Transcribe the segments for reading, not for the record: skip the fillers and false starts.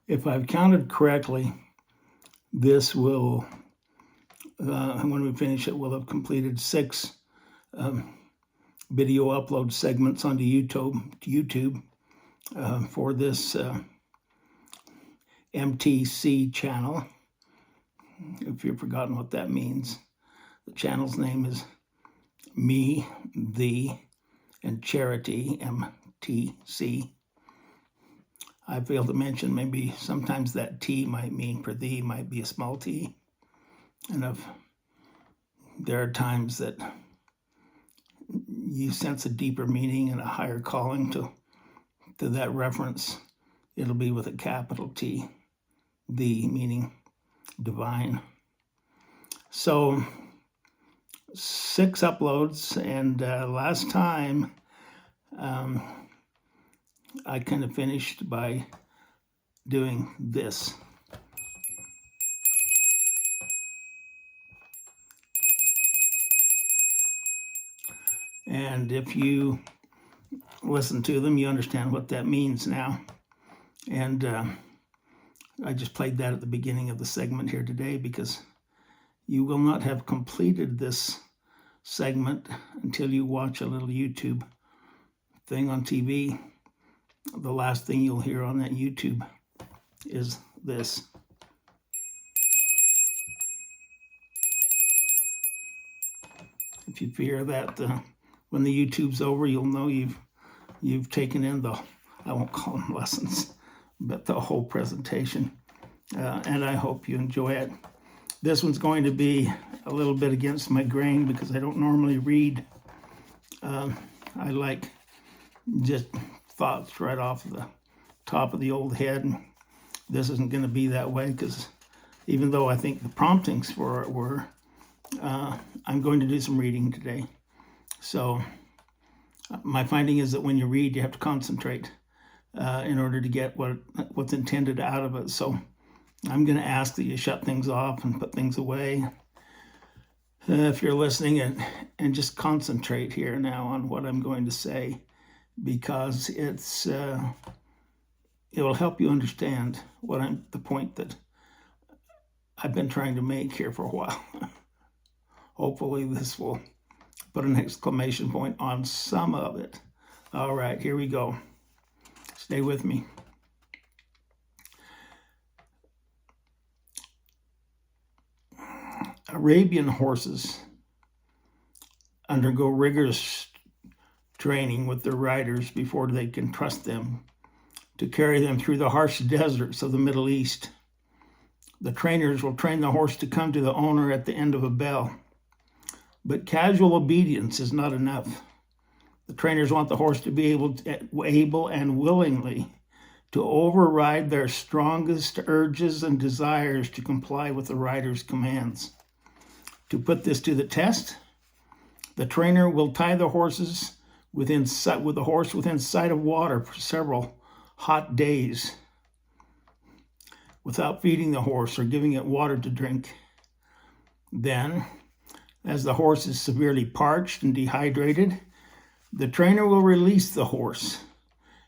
If I've counted correctly, this will, when we finish it, we'll have completed 6 video upload segments onto YouTube for this MTC channel. If you've forgotten what that means, the channel's name is Me, Thee, and Charity, MTC. I failed to mention maybe sometimes that T might mean for thee might be a small t. And if there are times that you sense a deeper meaning and a higher calling to that reference, it'll be with a capital T, thee meaning divine. So 6 uploads, and last time I kind of finished by doing this. And if you listen to them, you understand what that means now. And I just played that at the beginning of the segment here today because you will not have completed this segment until you watch a little YouTube thing on TV. The last thing you'll hear on that YouTube is this. If you fear that when the YouTube's over, you'll know you've taken in the, I won't call them lessons, but the whole presentation. And I hope you enjoy it. This one's going to be a little bit against my grain because I don't normally read. I like just thoughts right off the top of the old head. And this isn't going to be that way because even though I think the promptings for it were, I'm going to do some reading today. So my finding is that when you read, you have to concentrate in order to get what's intended out of it. So I'm going to ask that you shut things off and put things away if you're listening, and just concentrate here now on what I'm going to say, because it will help you understand the point that I've been trying to make here for a while. Hopefully this will put an exclamation point on some of it. All right, here we go. Stay with me. Arabian horses undergo rigorous training with their riders before they can trust them to carry them through the harsh deserts of the Middle East. The trainers will train the horse to come to the owner at the end of a bell. But casual obedience is not enough. The trainers want the horse to be able and willingly to override their strongest urges and desires to comply with the rider's commands. To put this to the test, the trainer will tie the horse within sight of water for several hot days without feeding the horse or giving it water to drink. Then, as the horse is severely parched and dehydrated, the trainer will release the horse,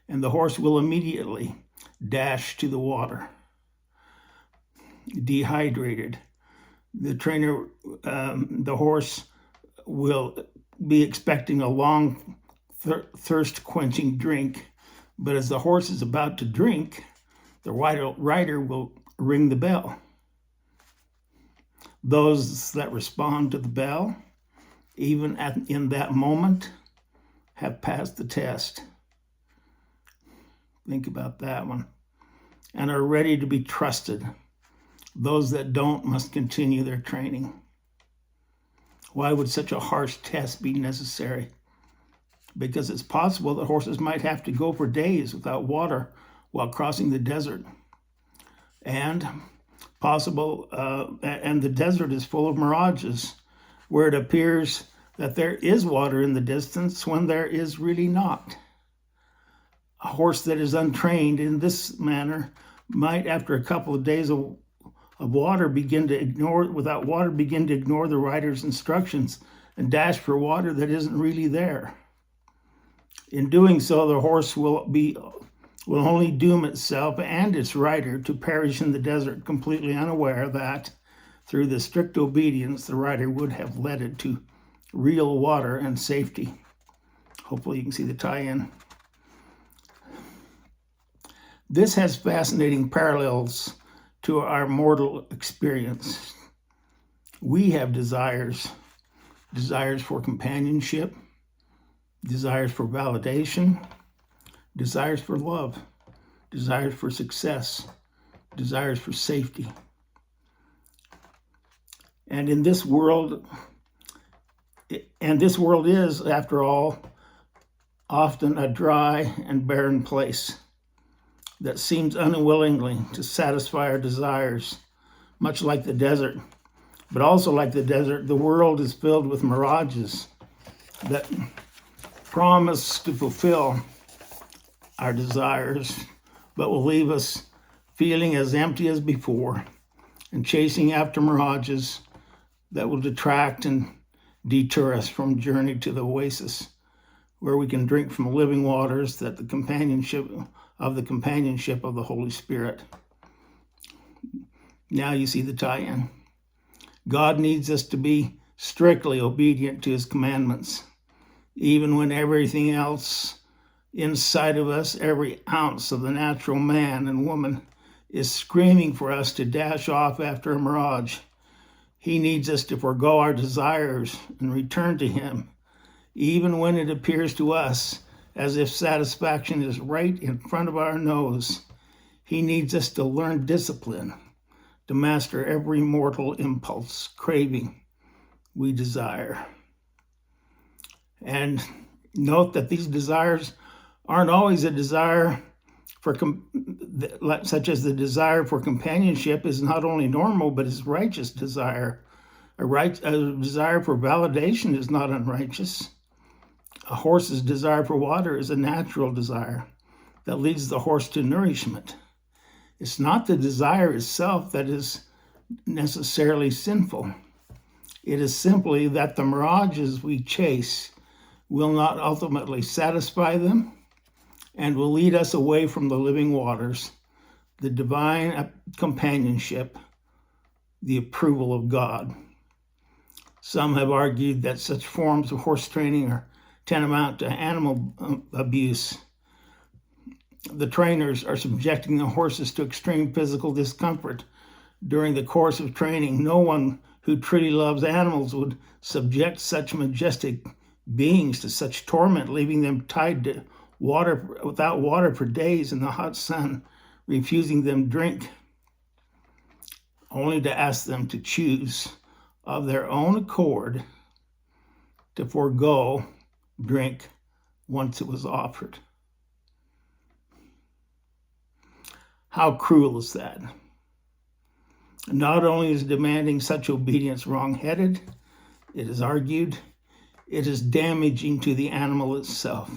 and the horse will immediately dash to the water. Dehydrated. The horse will be expecting a long thirst-quenching drink, but as the horse is about to drink, the rider will ring the bell. Those that respond to the bell, even in that moment, have passed the test. Think about that one. And are ready to be trusted. Those that don't must continue their training. Why would such a harsh test be necessary? Because it's possible that horses might have to go for days without water while crossing the desert. And the desert is full of mirages, where it appears that there is water in the distance when there is really not. A horse that is untrained in this manner might, after a couple of days of water, begin to ignore the rider's instructions and dash for water that isn't really there. In doing so, the horse will be will only doom itself and its writer to perish in the desert, completely unaware that, through the strict obedience, the writer would have led it to real water and safety. Hopefully you can see the tie-in. This has fascinating parallels to our mortal experience. We have desires for companionship, desires for validation, desires for love, desires for success, desires for safety. And in this world, is, after all, often a dry and barren place that seems unwillingly to satisfy our desires, much like the desert. But also like the desert, the world is filled with mirages that promise to fulfill our desires, but will leave us feeling as empty as before and chasing after mirages that will detract and deter us from journey to the oasis, where we can drink from living waters that the companionship of the Holy Spirit. Now you see the tie-in. God needs us to be strictly obedient to his commandments, even when everything else inside of us, every ounce of the natural man and woman, is screaming for us to dash off after a mirage. He needs us to forego our desires and return to him, even when it appears to us as if satisfaction is right in front of our nose. He needs us to learn discipline, to master every mortal impulse, craving we desire. And note that these desires aren't always a desire for, such as the desire for companionship is not only normal, but is righteous desire. A desire for validation is not unrighteous. A horse's desire for water is a natural desire that leads the horse to nourishment. It's not the desire itself that is necessarily sinful. It is simply that the mirages we chase will not ultimately satisfy them and will lead us away from the living waters, the divine companionship, the approval of God. Some have argued that such forms of horse training are tantamount to animal abuse. The trainers are subjecting the horses to extreme physical discomfort during the course of training. No one who truly loves animals would subject such majestic beings to such torment, leaving them tied to water, without water for days in the hot sun, refusing them drink, only to ask them to choose of their own accord to forego drink once it was offered. How cruel is that? Not only is demanding such obedience wrong-headed, it is argued, it is damaging to the animal itself.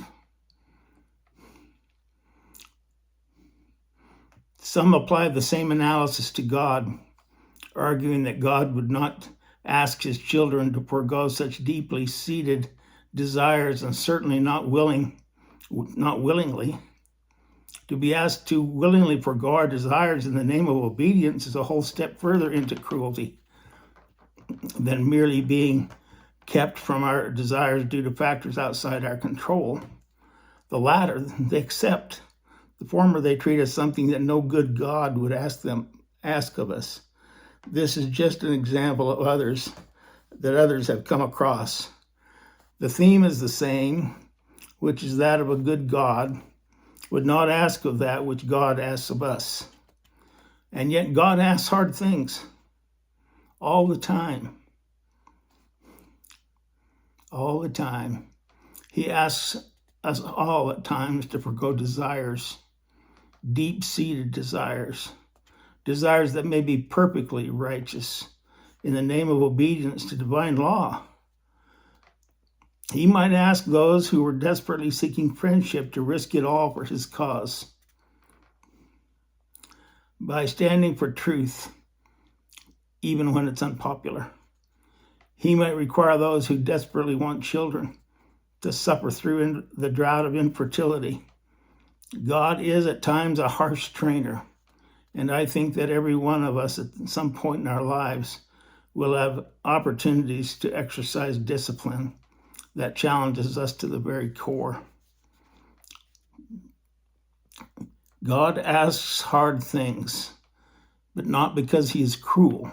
Some apply the same analysis to God, arguing that God would not ask his children to forego such deeply seated desires, and certainly not willingly. To be asked to willingly forego our desires in the name of obedience is a whole step further into cruelty than merely being kept from our desires due to factors outside our control. The latter, they accept. The former, they treat as something that no good God would ask of us. This is just an example of others that others have come across. The theme is the same, which is that of a good God would not ask of that which God asks of us. And yet God asks hard things all the time. All the time. He asks us all at times to forego desires, deep-seated desires, desires that may be perfectly righteous in the name of obedience to divine law. He might ask those who were desperately seeking friendship to risk it all for his cause. By standing for truth, even when it's unpopular. He might require those who desperately want children to suffer through the drought of infertility God is at times a harsh trainer, and I think that every one of us at some point in our lives will have opportunities to exercise discipline that challenges us to the very core. God asks hard things, but not because he is cruel,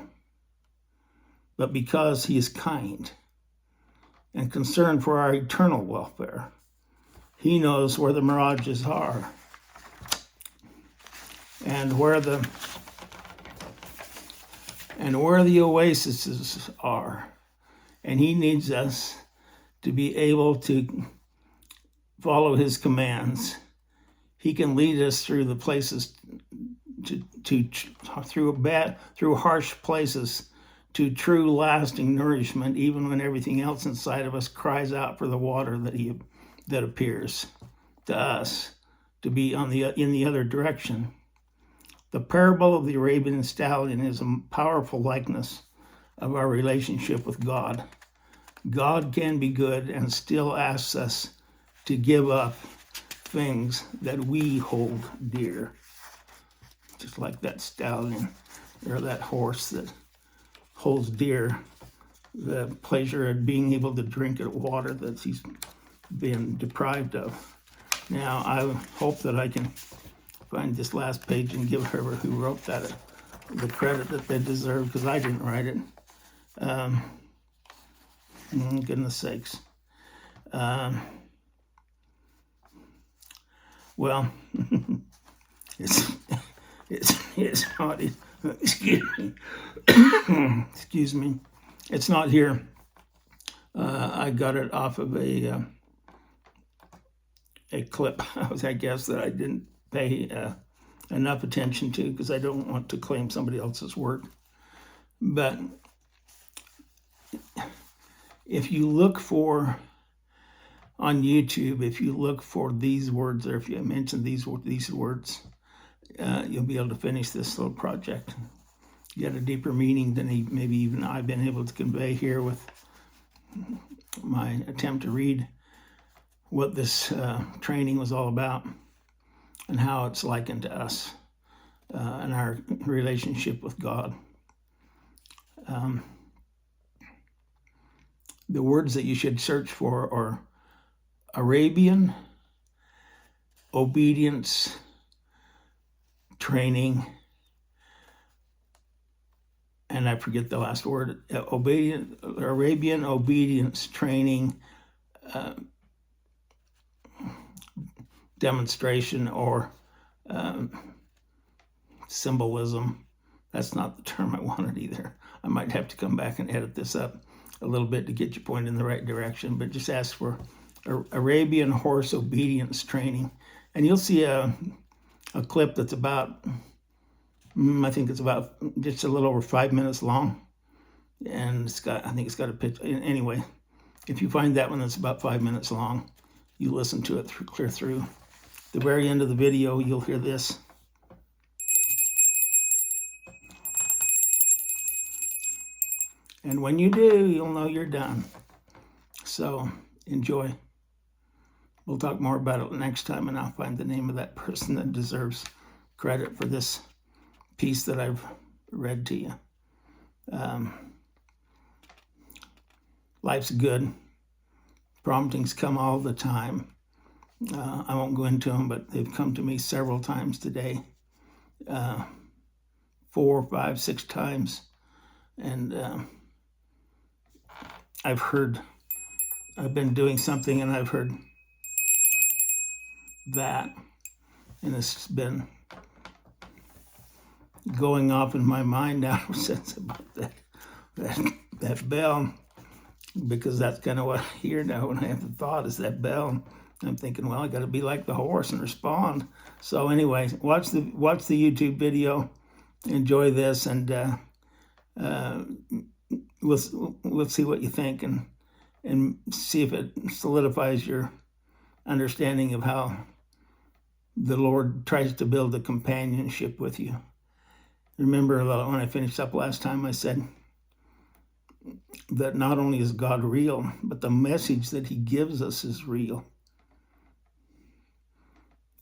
but because he is kind and concerned for our eternal welfare. He knows where the mirages are and where the oases are. And he needs us to be able to follow his commands. He can lead us through the places through harsh places to true lasting nourishment, even when everything else inside of us cries out for the water that appears to us to be in the other direction. The parable of the Arabian stallion is a powerful likeness of our relationship with God. God can be good and still asks us to give up things that we hold dear. Just like that stallion or that horse that holds dear the pleasure of being able to drink water that he's been deprived of. Now, I hope that I can find this last page and give whoever who wrote that the credit that they deserve, because I didn't write it. Goodness sakes. Well, it's not. Excuse me. Excuse me. It's not here. I got it off of a clip, I guess, that I didn't pay enough attention to because I don't want to claim somebody else's work. But if you look for on YouTube, if you look for these words, or if you mention these words, you'll be able to finish this little project. Get a deeper meaning than maybe even I've been able to convey here with my attempt to read what this training was all about and how it's likened to us and our relationship with God. The words that you should search for are Arabian obedience training, and I forget the last word, Arabian obedience training demonstration or symbolism. That's not the term I wanted either. I might have to come back and edit this up a little bit to get you pointed in the right direction, but just ask for Arabian horse obedience training, and you'll see a clip that's about, I think it's about just a little over 5 minutes long, and I think it's got a picture. Anyway, if you find that one that's about 5 minutes long, you listen to it clear through. At the very end of the video, you'll hear this. And when you do, you'll know you're done. So enjoy. We'll talk more about it next time, and I'll find the name of that person that deserves credit for this piece that I've read to you. Life's good. Promptings come all the time. I won't go into them, but they've come to me several times today. 4, 5, 6 times. And I've been doing something and I've heard that, and it's been going off in my mind now since about that bell, because that's kind of what I hear now when I have the thought is that bell. I'm thinking, well, I got to be like the horse and respond. So anyway, watch the YouTube video, enjoy this, and we'll see what you think and see if it solidifies your understanding of how the Lord tries to build a companionship with you. Remember when I finished up last time, I said that not only is God real, but the message that he gives us is real.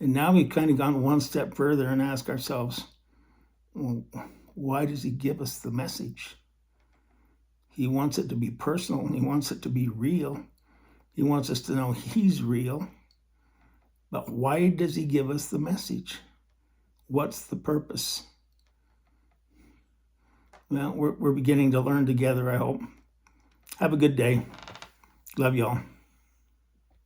And now we've kind of gone one step further and ask ourselves, well, why does he give us the message? He wants it to be personal. He wants it to be real. He wants us to know he's real. But why does he give us the message? What's the purpose? Well, we're beginning to learn together, I hope. Have a good day. Love y'all.